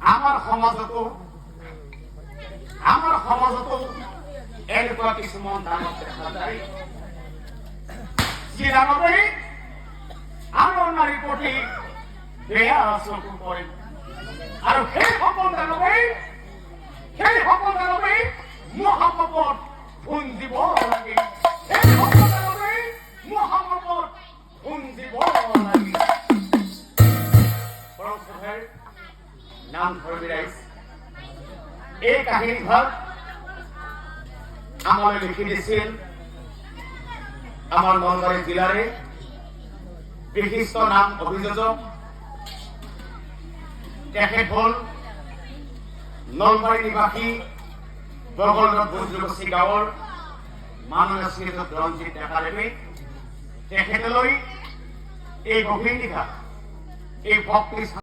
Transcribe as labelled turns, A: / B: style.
A: আমাৰ সমাজতো এনেকুৱা কিছুমান দানৱ দেখা যায় যি দানৱে আনৰ নাৰীৰ প্ৰতি বেয়া চকু কৰে আৰু সেই সকল দানৱে মহাপাপত ভুঞ্জিব লাগে নামঘৰ বিৰাইজ এই কাহিনীভাগ আমালৈ লিখি দিছিল আমাৰ নলবাৰী জিলাৰে বিশিষ্ট নাম অভিযোজক তেখেত হল নলবাৰী নিবাসী বগলৰত বৈদ্যুবস্তি গাঁৱৰ মাননীয় শ্ৰীযুত ৰঞ্জিত ডেকাদেৱে তেখেতলৈ এই গভীৰ নিশা এই ভক্তি